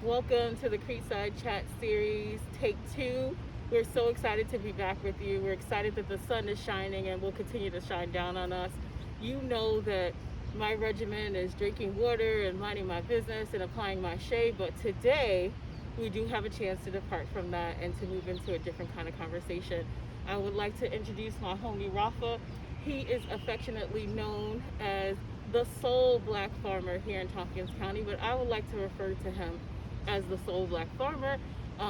Welcome to the CreekSide Chat Series, Take 2. We're so excited to be back with you. We're excited that the sun is shining and will continue to shine down on us. You know that my regimen is drinking water and minding my business and applying my shade, but today we do have a chance to depart from that and to move into a different kind of conversation. I would like to introduce my homie Rafa. He is affectionately known as the sole black farmer here in Tompkins County, but I would like to refer to him as the sole black farmer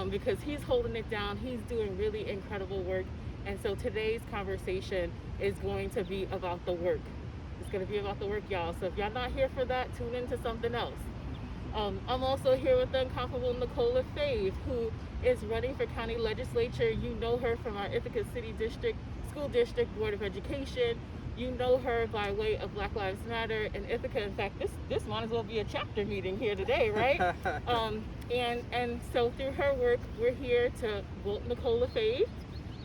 because he's holding it down. He's doing really incredible work. And so today's conversation is going to be about the work. It's going to be about the work, y'all. So if y'all not here for that, tune into something else. I'm also here with the incomparable Nicole LaFave, who is running for county legislature. You know her from our Ithaca City District School District Board of Education. You know her by way of Black Lives Matter in Ithaca. In fact, this might as well be a chapter meeting here today, right? And so through her work, we're here to vote Nicole LaFave,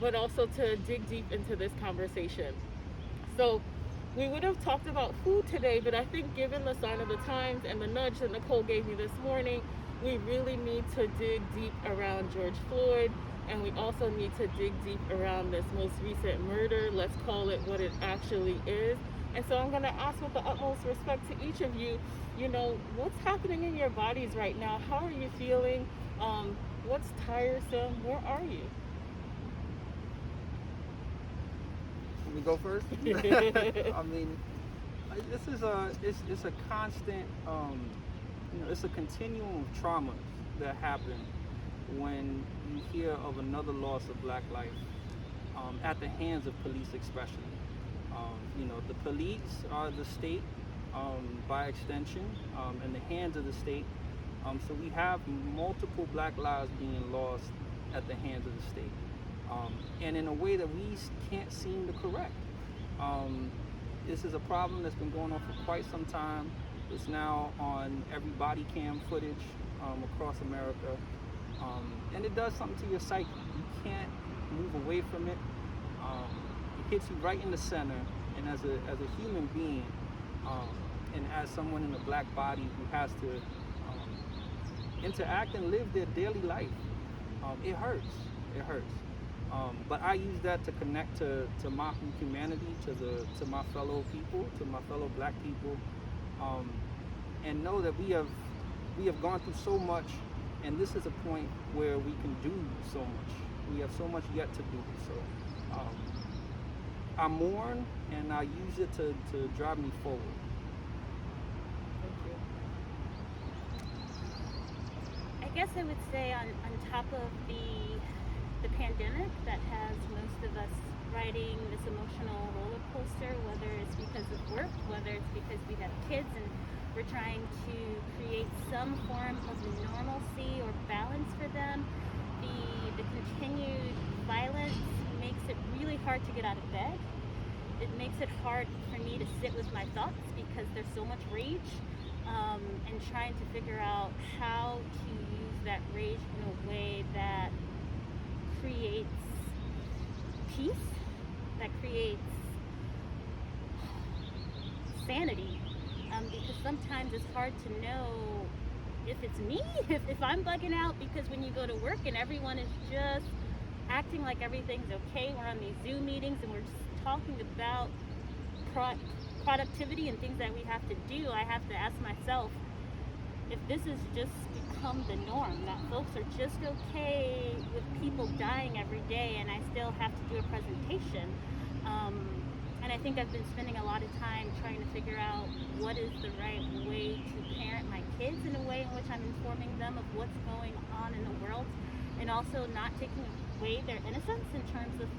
but also to dig deep into this conversation. So we would have talked about food today, but I think given the sign of the times and the nudge that Nicole gave me this morning, we really need to dig deep around George Floyd, and we also need to dig deep around this most recent murder. Let's call it what it actually is. And so I'm going to ask with the utmost respect to each of you, what's happening in your bodies right now? How are you feeling? What's tiresome? Where are you? Let me go first. I mean, this is it's a constant, it's a continuum of trauma that happen when you hear of another loss of black life at the hands of police, especially. The police are the state by extension, in the hands of the state. So we have multiple black lives being lost at the hands of the state. And in a way that we can't seem to correct. This is a problem that's been going on for quite some time. It's now on every body cam footage across America. And it does something to your psyche. You can't move away from it. It hits you right in the center. And as a human being, and as someone in a black body who has to interact and live their daily life, it hurts. It hurts. But I use that to connect to my humanity, to my fellow people, to my fellow black people, and know that we have gone through so much, and this is a point where we can do so much. We have so much yet to do. So I mourn, and I use it to drive me forward. I guess I would say on top of the pandemic that has most of us riding this emotional roller coaster, whether it's because of work, whether it's because we have kids and we're trying to create some form of normalcy or balance for them, the continued violence makes it really hard to get out of bed. It makes it hard for me to sit with my thoughts because there's so much rage, and trying to figure out how to use that rage in a way that creates peace, that creates sanity, because sometimes it's hard to know if it's me, if I'm bugging out, because when you go to work and everyone is just acting like everything's okay, we're on these Zoom meetings and we're just talking about productivity and things that we have to do, I have to ask myself if this has just become the norm, that folks are just okay with people dying every day and I still have to do a presentation. And I think I've been spending a lot of time trying to figure out what is the right way to parent my kids in a way in which I'm informing them of what's going on in the world, and also not taking away their innocence in terms of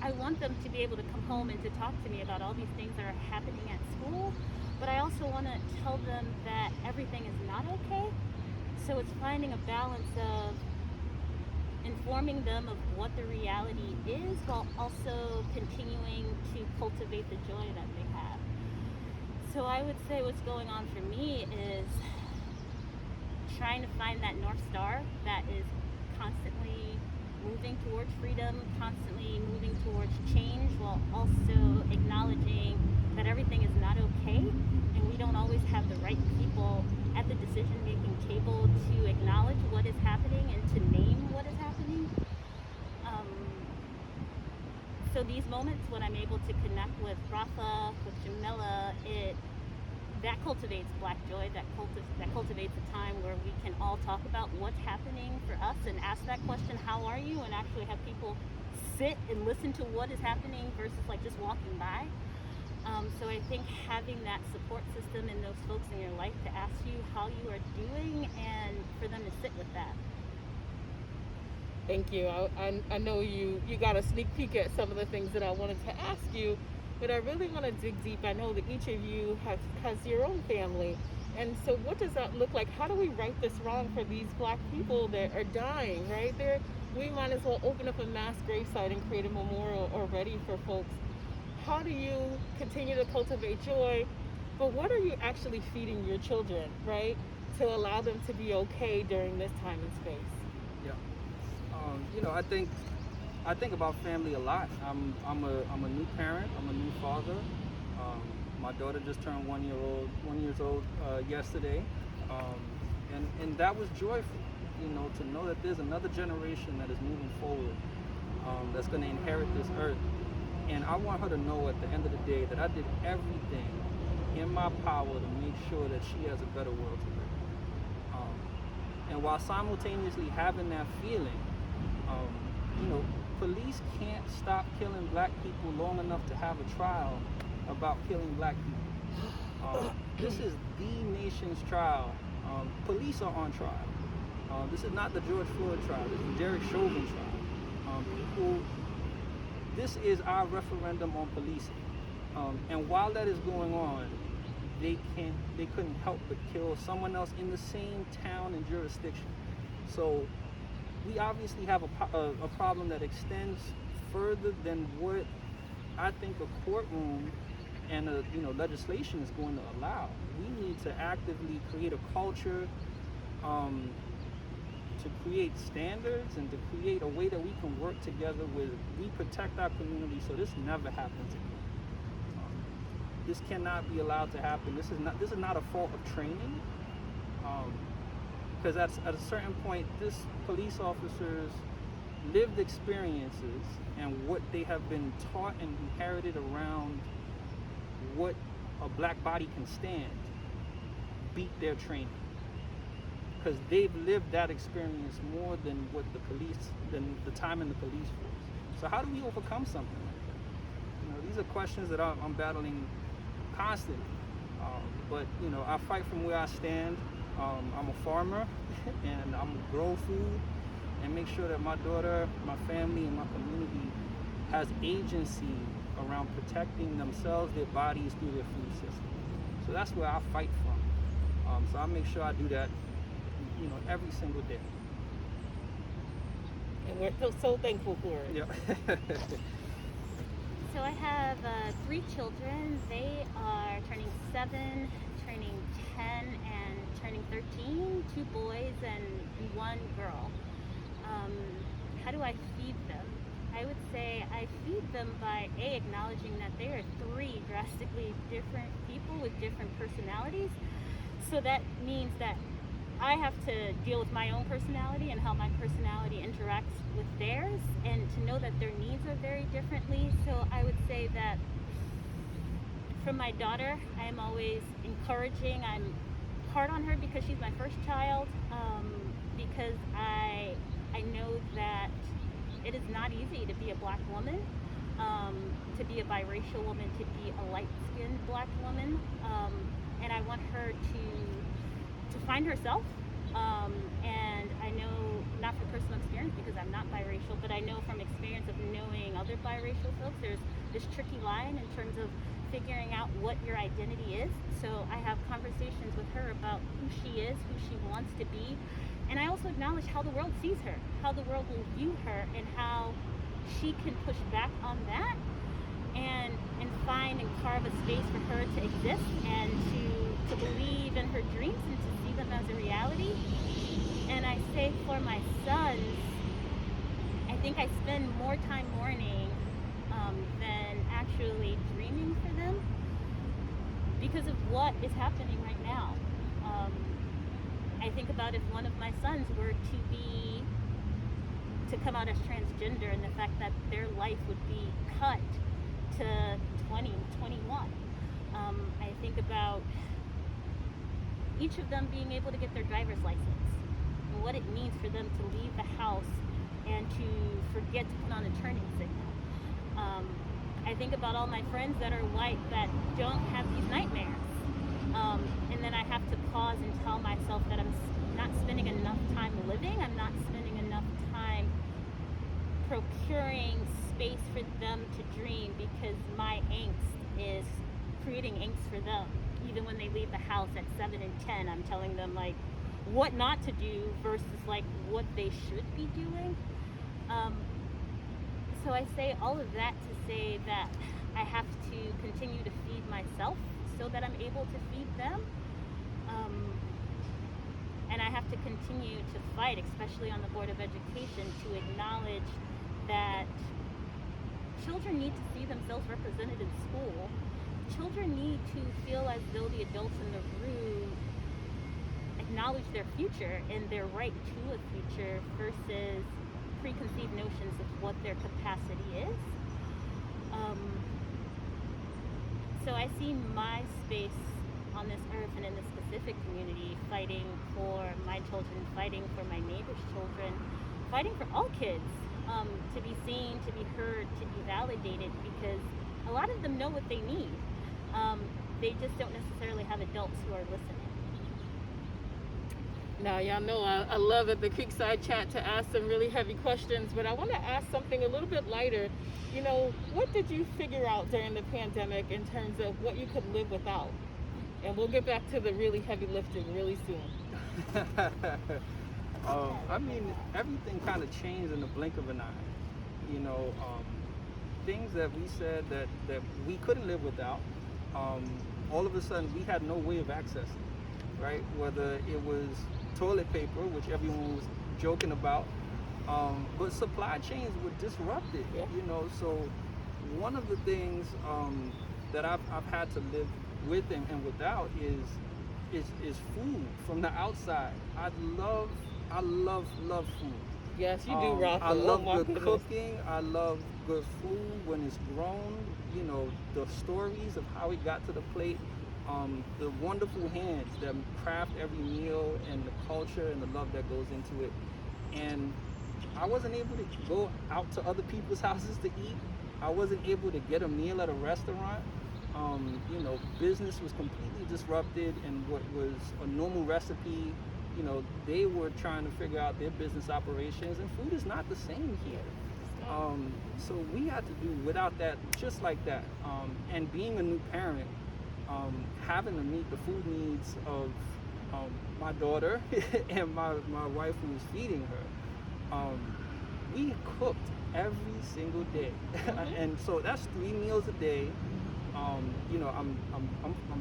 I want them to be able to come home and to talk to me about all these things that are happening at school, but I also want to tell them that everything is not okay. So it's finding a balance of informing them of what the reality is while also continuing to cultivate the joy that they have. So I would say what's going on for me is trying to find that North Star that is constantly moving towards freedom, constantly moving towards change, while also acknowledging that everything is not okay and we don't always have the right people at the decision-making table to acknowledge what is happening and to name what is happening. So these moments when I'm able to connect with Rafa, with Jamila, that cultivates Black joy, that cultivates a time where we can all talk about what's happening for us and ask that question, how are you? And actually have people sit and listen to what is happening versus like just walking by. So I think having that support system and those folks in your life to ask you how you are doing and for them to sit with that. Thank you. I know you got a sneak peek at some of the things that I wanted to ask you, but I really want to dig deep. I know that each of you has your own family. And so what does that look like? How do we right this wrong for these Black people that are dying, right? We might as well open up a mass gravesite and create a memorial already for folks. How do you continue to cultivate joy? But what are you actually feeding your children, right? To allow them to be okay during this time and space. Yeah. I think about family a lot. I'm a new parent. I'm a new father. My daughter just turned 1 years old yesterday, and that was joyful. To know that there's another generation that is moving forward, that's going to inherit this earth. And I want her to know at the end of the day that I did everything in my power to make sure that she has a better world to live. And while simultaneously having that feeling, police can't stop killing Black people long enough to have a trial about killing Black people. This is the nation's trial. Police are on trial. This is not the George Floyd trial. This is the Derek Chauvin trial. This is our referendum on policing. And while that is going on, they couldn't help but kill someone else in the same town and jurisdiction. So we obviously have a problem that extends further than what I think a courtroom and legislation is going to allow. We need to actively create a culture, to create standards and to create a way that we can work together we protect our community so this never happens again. This cannot be allowed to happen. This is not a fault of training. Because at a certain point, this police officers' lived experiences and what they have been taught and inherited around what a Black body can stand beat their training. Because they've lived that experience more than than the time in the police force. So how do we overcome something like that? These are questions that I'm battling constantly. But I fight from where I stand. I'm a farmer, and I'm gonna grow food and make sure that my daughter, my family, and my community has agency around protecting themselves, their bodies through their food system. So that's where I fight from. So I make sure I do that, every single day. And we're so thankful for it. Yeah. So I have 3 children. They are turning 7, turning 10, and turning 13. 2 boys and 1 girl. How do I feed them? I would say I feed them by acknowledging that they are 3 drastically different people with different personalities. So that means that I have to deal with my own personality and how my personality interacts with theirs, and to know that their needs are very differently. So I would say that from my daughter, I am always encouraging. I'm hard on her because she's my first child, because I know that it is not easy to be a Black woman, to be a biracial woman, to be a light-skinned Black woman, and I want her to find herself. And I know, not from personal experience because I'm not biracial, but I know from experience of knowing other biracial folks, there's this tricky line in terms of figuring out what your identity is. So I have conversations with her about who she is, who she wants to be, and I also acknowledge how the world sees her, how the world will view her, and how she can push back on that and find and carve a space for her to exist and to believe in her dreams and to see them as a reality. And I say for my sons, I think I spend more time mourning than actually dreaming for them because of what is happening right now. I think about if one of my sons were to come out as transgender, and the fact that their life would be cut to 20, 21. I think about each of them being able to get their driver's license and what it means for them to leave the house and to forget to put on a turning signal. I think about all my friends that are white that don't have these nightmares. And then I have to pause and tell myself that I'm not spending enough time living. I'm not spending enough time procuring space for them to dream, because my angst is creating angst for them. Even when they leave the house at 7 and 10, I'm telling them like what not to do versus like what they should be doing. So I say all of that to say that I have to continue to feed myself so that I'm able to feed them. And I have to continue to fight, especially on the Board of Education, to acknowledge that children need to see themselves represented in school. Children need to feel as though the adults in the room acknowledge their future and their right to a future versus preconceived notions of what their capacity is. So I see my space on this earth and in this specific community fighting for my children, fighting for my neighbors' children, fighting for all kids to be seen, to be heard, to be validated, because a lot of them know what they need. They just don't necessarily have adults who are listening. Now, y'all know I love at the CreekSide chat to ask some really heavy questions, but I want to ask something a little bit lighter. You know, what did you figure out during the pandemic in terms of what you could live without? And we'll get back to the really heavy lifting really soon. I mean, everything kind of changed in the blink of an eye. You know, things that we said that we couldn't live without, all of a sudden we had no way of accessing, right? Whether it was toilet paper, which everyone was joking about, but supply chains were disrupted, you know. So one of the things that I've had to live with and without is food from the outside. I love food. Yes, you do, Rafael. I love good cooking. I love good food when it's grown. You know, the stories of how it got to the plate, the wonderful hands that craft every meal, and the culture and the love that goes into it. And I wasn't able to go out to other people's houses to eat. I wasn't able to get a meal at a restaurant. You know, business was completely disrupted, and what was a normal recipe, you know, they were trying to figure out their business operations, and food is not the same here. So we had to do without that, just like that. And being a new parent, having to meet the food needs of my daughter and my wife who was feeding her. We cooked every single day, and so that's 3 meals a day. You know, I'm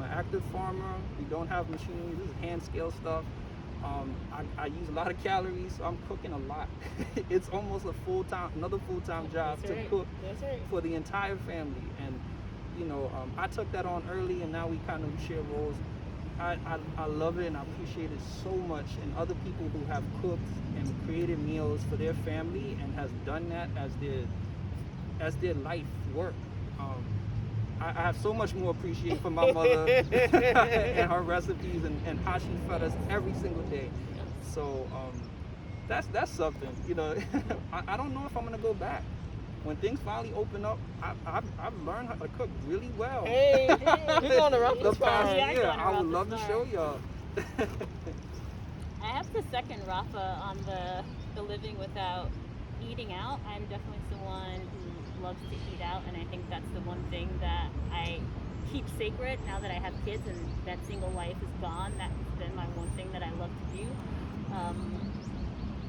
an active farmer. We don't have machinery. This is hand scale stuff. I use a lot of calories, so I'm cooking a lot. It's almost another full-time job to cook for the entire family. And you know, I took that on early, and now we kind of share roles. I love it, and I appreciate it so much. And other people who have cooked and created meals for their family and has done that as their life work. I have so much more appreciation for my mother and her recipes and how she fed us every single day. So that's something, you know. I don't know if I'm gonna go back. When things finally open up, I've learned how to cook really well. Hey, we're going to Rafa's farm. I would love to show y'all. I have to second Rafa on the living without eating out. I'm definitely someone who loves to eat out, and I think that's the one thing that I keep sacred now that I have kids and that single life is gone. That's been my one thing that I love to do.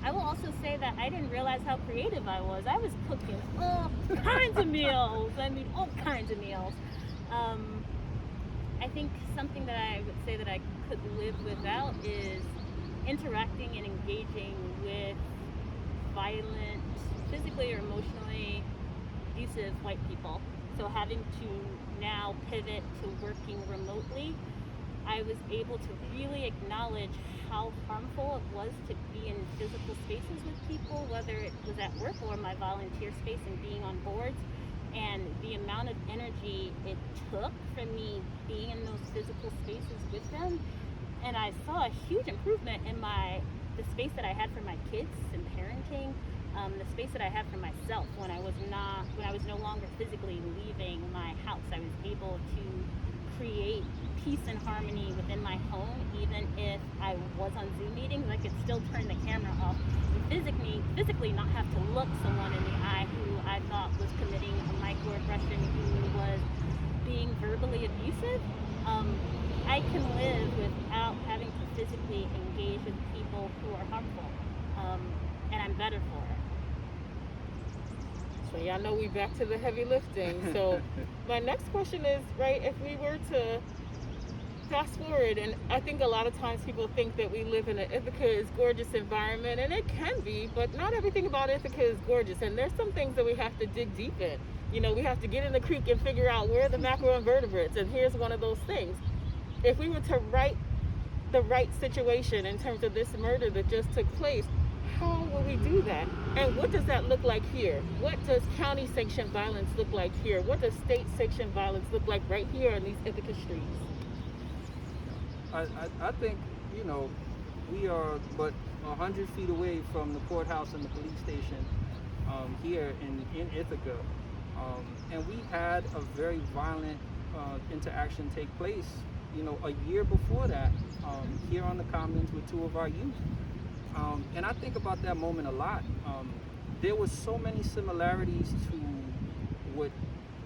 I will also say that I didn't realize how creative I was. I was cooking all kinds of meals. I mean, all kinds of meals. I think something that I would say that I could live without is interacting and engaging with violent, physically or emotionally abusive white people. So having to now pivot to working remotely I was able to really acknowledge how harmful it was to be in physical spaces with people, whether it was at work or my volunteer space and being on boards, and the amount of energy it took from me being in those physical spaces with them. And I saw a huge improvement in the space that I had for my kids and parenting, the space that I had for myself when I was no longer physically leaving my house. I was able to create peace and harmony within my home, even if I was on Zoom meetings. I could still turn the camera off and physically not have to look someone in the eye who I thought was committing a microaggression, who was being verbally abusive. I can live without having to physically engage with people who are harmful, and I'm better for it. So y'all know we back to the heavy lifting. So my next question is, right, if we were to fast forward, and I think a lot of times people think that we live in an Ithaca is gorgeous environment, and it can be, but not everything about Ithaca is gorgeous, and there's some things that we have to dig deep in. You know, we have to get in the creek and figure out where are the macroinvertebrates, and here's one of those things. If we were to write the right situation in terms of this murder that just took place, how will we do that? And what does that look like here? What does county sanctioned violence look like here? What does state sanctioned violence look like right here on these Ithaca streets? I think, you know, we are but 100 feet away from the courthouse and the police station here in Ithaca. And we had a very violent interaction take place, you know, a year before that, here on the Commons with two of our youth. And I think about that moment a lot. There was so many similarities to what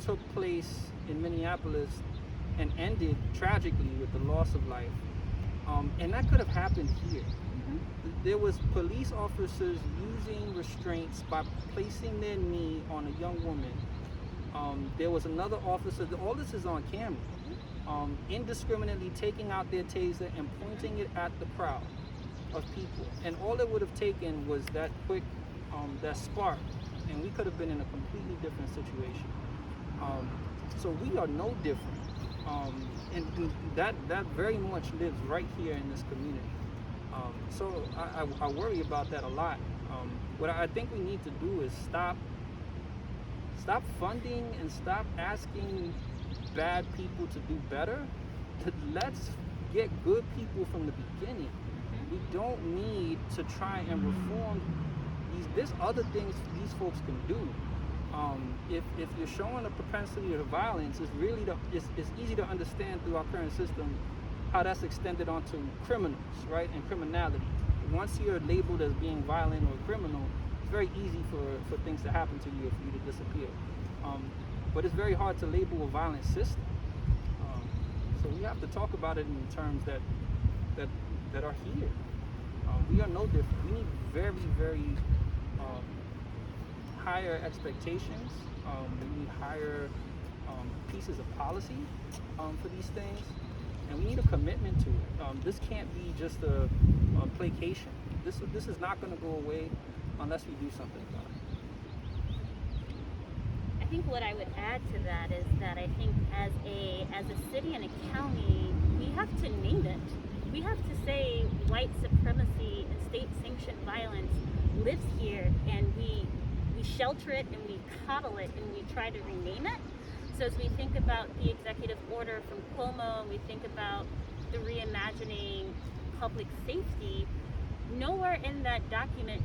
took place in Minneapolis and ended tragically with the loss of life. And that could have happened here. There was police officers using restraints by placing their knee on a young woman. There was another officer, all this is on camera, indiscriminately taking out their taser and pointing it at the crowd of people. And all it would have taken was that quick, that spark, and we could have been in a completely different situation. So we are no different. And that very much lives right here in this community. So I worry about that a lot. What I think we need to do is stop funding and stop asking bad people to do better. Let's get good people from the beginning. We don't need to try and reform there's other things these folks can do. If you're showing a propensity to violence, it's easy to understand through our current system how that's extended onto criminals, right, and criminality. Once you're labeled as being violent or a criminal, it's very easy for things to happen to you if you to disappear. But it's very hard to label a violent system. So we have to talk about it in terms that are here. We are no different. We need very, very higher expectations. We need higher pieces of policy for these things, and we need a commitment to it. This can't be just a placation. This is not going to go away unless we do something about it. I think what I would add to that is that I think as a city and a county, we have to name it. We have to say white supremacy and state-sanctioned violence lives here, and we shelter it and we coddle it and we try to rename it. So as we think about the executive order from Cuomo and we think about the reimagining public safety, nowhere in that document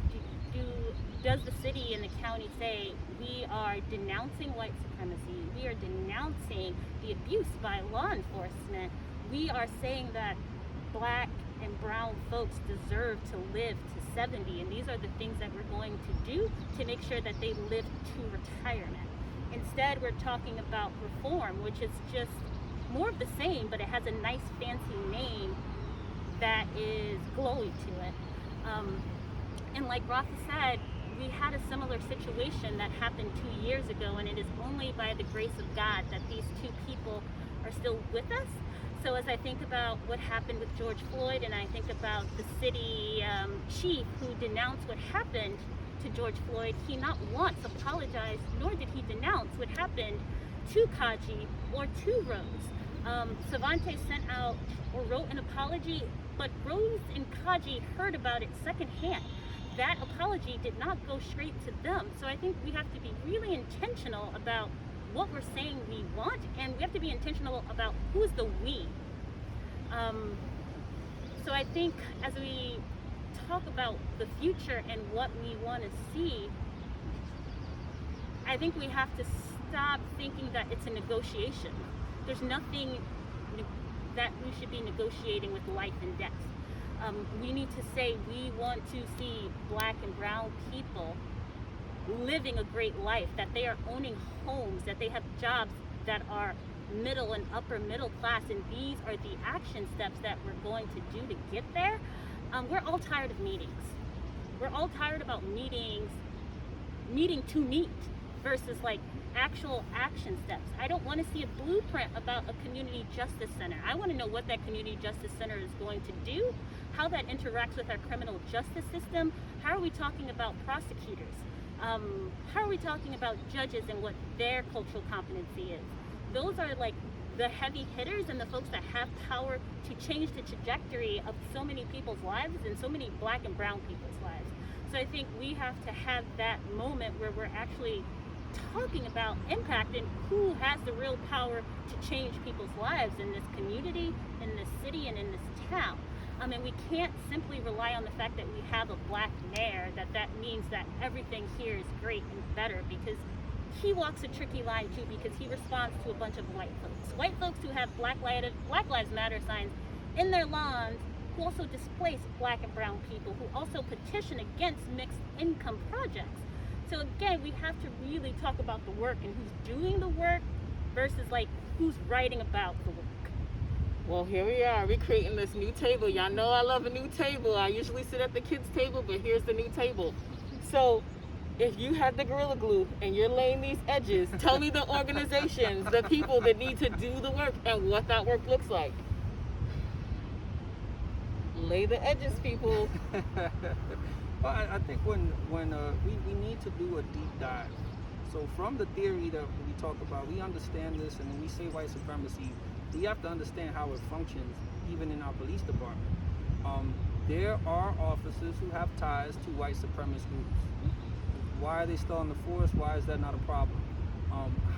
does the city and the county say we are denouncing white supremacy, we are denouncing the abuse by law enforcement, we are saying that Black and brown folks deserve to live to 70, and these are the things that we're going to do to make sure that they live to retirement. Instead, we're talking about reform, which is just more of the same, but it has a nice fancy name that is glowy to it. And like Rafa said, we had a similar situation that happened 2 years ago, and it is only by the grace of God that these two people are still with us. So as I think about what happened with George Floyd, and I think about the city chief who denounced what happened to George Floyd, he not once apologized, nor did he denounce what happened to Kaji or to Rose. Savante sent out or wrote an apology, but Rose and Kaji heard about it secondhand. That apology did not go straight to them. So I think we have to be really intentional about what we're saying we want, and we have to be intentional about who's the we. So I think as we talk about the future and what we want to see, I think we have to stop thinking that it's a negotiation. There's nothing that we should be negotiating with life and death. We need to say we want to see Black and brown people living a great life, that they are owning homes, that they have jobs that are middle and upper middle class, and these are the action steps that we're going to do to get there. We're all tired of meetings. We're all tired about meeting to meet versus like actual action steps. I don't want to see a blueprint about a community justice center. I want to know what that community justice center is going to do, how that interacts with our criminal justice system. How are we talking about prosecutors? How are we talking about judges and what their cultural competency is? Those are like the heavy hitters and the folks that have power to change the trajectory of so many people's lives and so many Black and brown people's lives. So I think we have to have that moment where we're actually talking about impact and who has the real power to change people's lives in this community, in this city, and in this town. And we can't simply rely on the fact that we have a Black mayor, that means that everything here is great and better, because he walks a tricky line too, because he responds to a bunch of white folks. White folks who have Black Lives Matter signs in their lawns, who also displace Black and brown people, who also petition against mixed income projects. So again, we have to really talk about the work and who's doing the work versus like who's writing about the work. Well, here we are. We're creating this new table. Y'all know I love a new table. I usually sit at the kids' table, but here's the new table. So if you have the Gorilla Glue and you're laying these edges, tell me the organizations, the people that need to do the work and what that work looks like. Lay the edges, people. Well, I think when we need to do a deep dive. So from the theory that we talk about, we understand this, and when we say white supremacy, we have to understand how it functions, even in our police department. There are officers who have ties to white supremacist groups. Why are they still on the force? Why is that not a problem?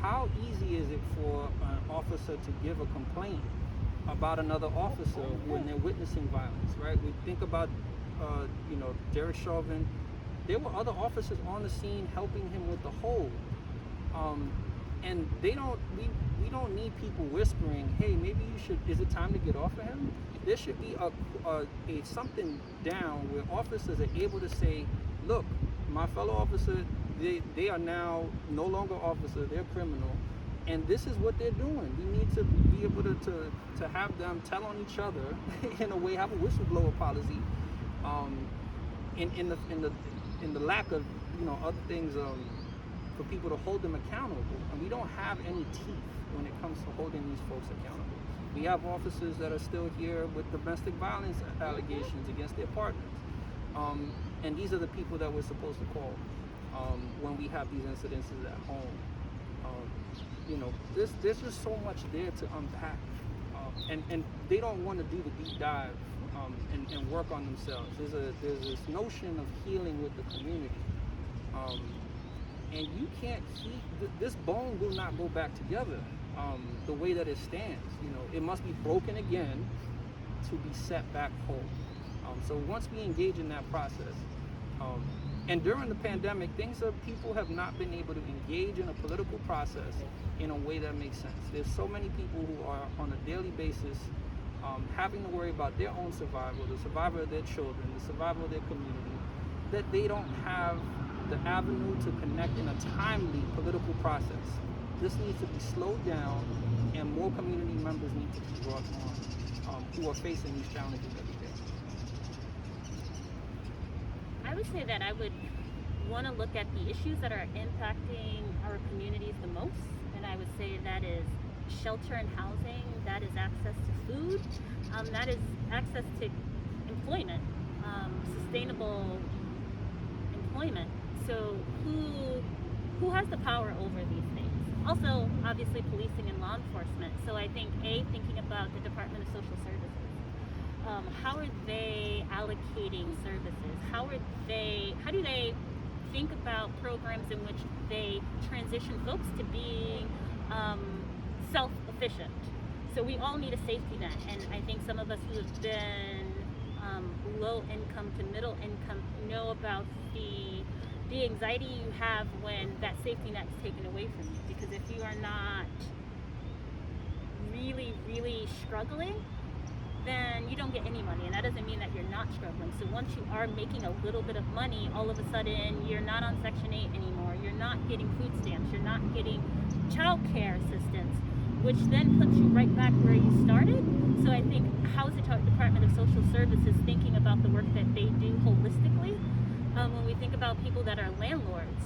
How easy is it for an officer to give a complaint about another officer when they're witnessing violence, right? We think about, Derek Chauvin. There were other officers on the scene helping him with the hold. And we don't need people whispering, hey, maybe is it time to get off of him? There should be a something down where officers are able to say, look, my fellow officer, they are now no longer officer, they're criminal, and this is what they're doing. We need to be able to have them tell on each other in a way, have a whistleblower policy, in the lack of other things for people to hold them accountable. And we don't have any teeth when it comes to holding these folks accountable. We have officers that are still here with domestic violence allegations against their partners. And these are the people that we're supposed to call when we have these incidences at home. There's just so much there to unpack. And they don't want to do the deep dive and work on themselves. There's this notion of healing with the community. And you can't this bone will not go back together the way that it stands. It must be broken again to be set back whole. So once we engage in that process, and during the pandemic, people have not been able to engage in a political process in a way that makes sense. There's so many people who are on a daily basis having to worry about their own survival, the survival of their children, the survival of their community, that they don't have the avenue to connect in a timely political process. This needs to be slowed down, and more community members need to be brought on who are facing these challenges every day. I would say that I would want to look at the issues that are impacting our communities the most, and I would say that is shelter and housing, that is access to food, that is access to employment, sustainable employment. So who has the power over these things? Also, obviously, policing and law enforcement. So I think, thinking about the Department of Social Services. How are they allocating services? How do they think about programs in which they transition folks to being self-efficient? So we all need a safety net, and I think some of us who have been low income to middle income know about the anxiety you have when that safety net is taken away from you. Because if you are not really, really struggling, then you don't get any money, and that doesn't mean that you're not struggling. So once you are making a little bit of money, all of a sudden you're not on Section 8 anymore, you're not getting food stamps, you're not getting child care assistance, which then puts you right back where you started. So I think, how is the Department of Social Services thinking about the work that they do holistically? When we think about people that are landlords,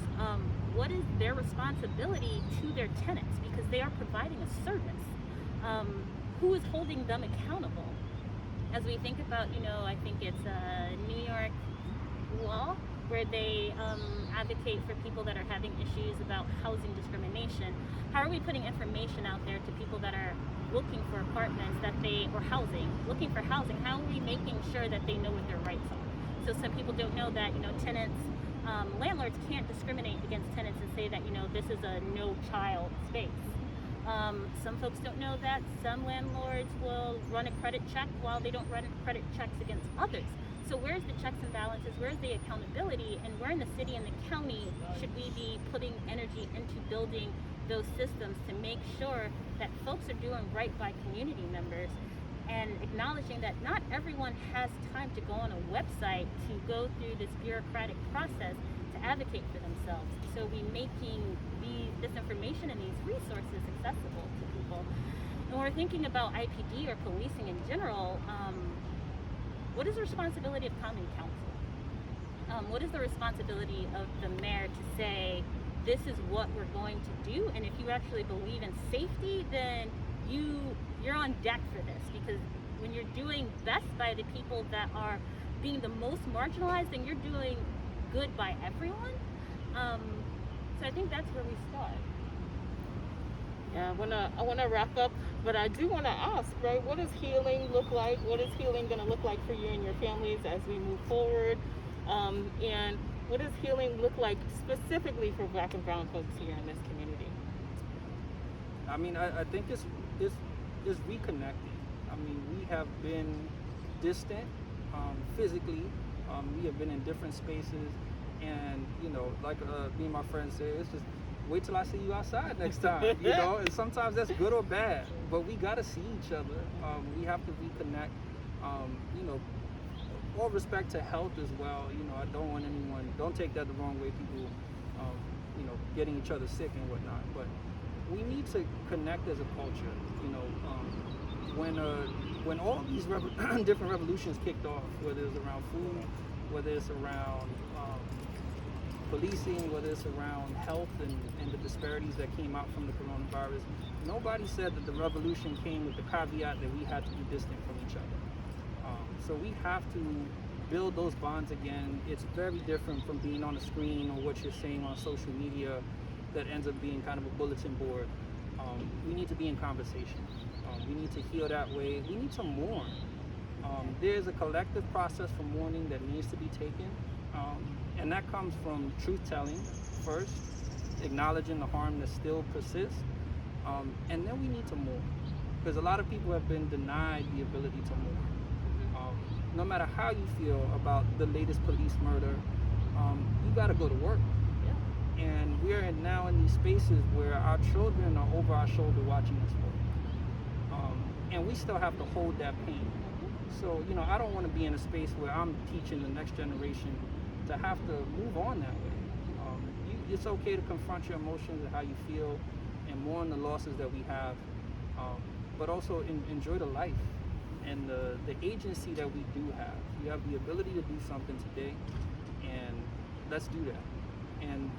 what is their responsibility to their tenants? Because they are providing a service. Who is holding them accountable? As we think about, I think it's a New York law where they advocate for people that are having issues about housing discrimination. How are we putting information out there to people that are looking for apartments looking for housing? How are we making sure that they know what their rights are? So some people don't know that, tenants, landlords can't discriminate against tenants and say that, this is a no child space. Some folks don't know that some landlords will run a credit check while they don't run credit checks against others. So where's the checks and balances? Where's the accountability? And where in the city and the county should we be putting energy into building those systems to make sure that folks are doing right by community members, and acknowledging that not everyone has time to go on a website to go through this bureaucratic process to advocate for themselves. So we making this information and these resources accessible to people. And we're thinking about IPD or policing in general. What is the responsibility of common council? What is the responsibility of the mayor to say, this is what we're going to do? And if you actually believe in safety, then you're on deck for this, because when you're doing best by the people that are being the most marginalized, then you're doing good by everyone. So I think that's where we start. Yeah, I wanna wrap up, but I do wanna ask, right? What does healing look like? What is healing gonna look like for you and your families as we move forward? And what does healing look like specifically for Black and brown folks here in this community? I mean, I think it's reconnecting. I mean, we have been distant physically. We have been in different spaces, and like me and my friends say, it's just wait till I see you outside next time. And sometimes that's good or bad, but we gotta see each other. We have to reconnect. All respect to health as well. I don't want anyone, don't take that the wrong way, people getting each other sick and whatnot, but we need to connect as a culture. When all these different revolutions kicked off, whether it's around food, whether it's around policing, whether it's around health and the disparities that came out from the coronavirus, nobody said that the revolution came with the caveat that we had to be distant from each other. So we have to build those bonds again. It's very different from being on a screen or what you're saying on social media that ends up being kind of a bulletin board. We need to be in conversation. We need to heal that way. We need to mourn. There's a collective process for mourning that needs to be taken. And that comes from truth-telling first, acknowledging the harm that still persists. And then we need to mourn. Because a lot of people have been denied the ability to mourn. No matter how you feel about the latest police murder, you gotta go to work. Yeah. And we are now in these spaces where our children are over our shoulder watching us work. And we still have to hold that pain. So, I don't want to be in a space where I'm teaching the next generation to have to move on that way. It's okay to confront your emotions and how you feel and mourn the losses that we have, but also enjoy the life and the agency that we do have. You have the ability to do something today, and let's do that. And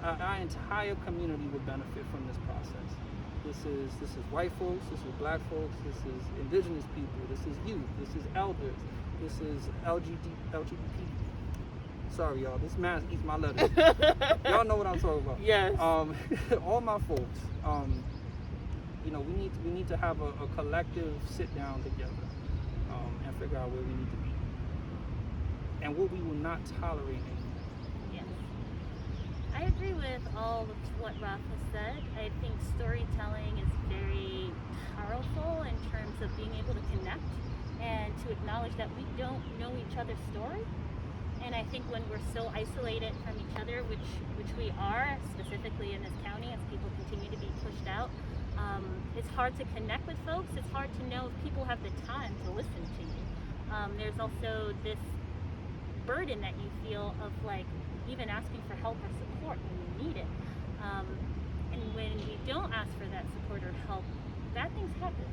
our entire community would benefit from this process. This is white folks, this is black folks, this is indigenous people, this is youth, this is elders, this is LGBT Sorry, y'all. This mask eats my letters. Y'all know what I'm talking about. Yes. All my folks. You know, we need to have a collective sit down together, and figure out where we need to be, and what we will not tolerate anymore. Yes. I agree with all of what Rafa said. I think storytelling is very powerful in terms of being able to connect and to acknowledge that we don't know each other's story. And I think when we're so isolated from each other, which we are, specifically in this county, as people continue to be pushed out, it's hard to connect with folks. It's hard to know if people have the time to listen to you. There's also this burden that you feel of like even asking for help or support when you need it. And when we don't ask for that support or help, bad things happen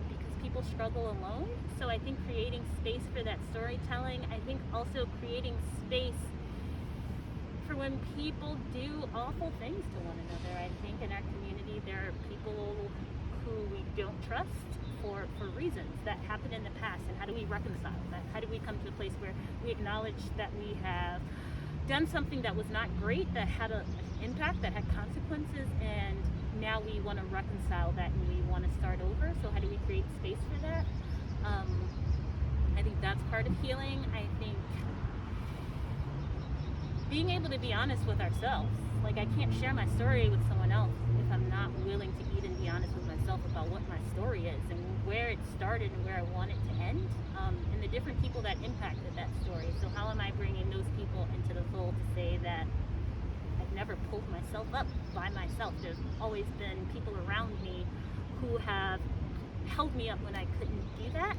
because people struggle alone. So I think creating space for that storytelling, I think also creating space for when people do awful things to one another. I think in our community there are people who we don't trust for reasons that happened in the past, and how do we reconcile that? How do we come to a place where we acknowledge that we have done something that was not great, that had an impact, that had consequences, and now we want to reconcile that and we want to start over? So how do we create space for that? I think that's part of healing. I think being able to be honest with ourselves. Like, I can't share my story with someone else if I'm not willing to even be honest with myself about what my story is and where it started and where I want it to end, and the different people that impacted that story. So how am I bringing those people into the fold to say that I've never pulled myself up by myself? There's always been people around me who have held me up when I couldn't do that.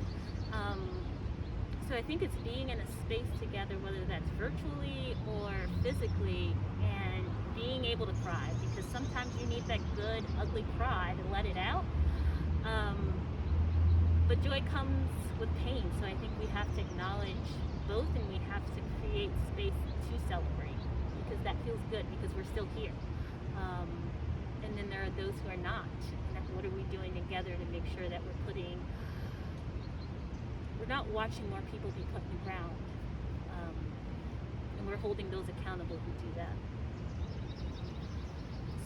So I think it's being in a space together, whether that's virtually or physically, and being able to cry, because sometimes you need that good, ugly cry to let it out. But joy comes with pain, so I think we have to acknowledge both, and we have to create space to celebrate, because that feels good, because we're still here. And then there are those who are not, and what are we doing together to make sure that we're not watching more people be put in the ground, and we're holding those accountable who do that.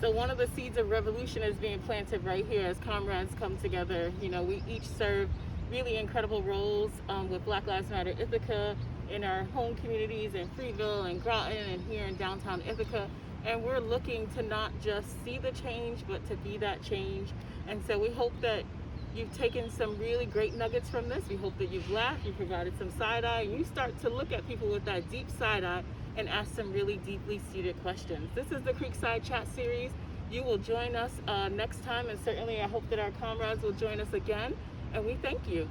So one of the seeds of revolution is being planted right here as comrades come together. You know, we each serve really incredible roles with Black Lives Matter Ithaca, in our home communities in Freeville and Groton and here in downtown Ithaca. And we're looking to not just see the change, but to be that change. And so we hope that you've taken some really great nuggets from this. We hope that you've laughed, you provided some side eye, and you start to look at people with that deep side eye and ask some really deeply seated questions. This is the CreekSide Chat Series. You will join us next time, and certainly I hope that our comrades will join us again. And we thank you.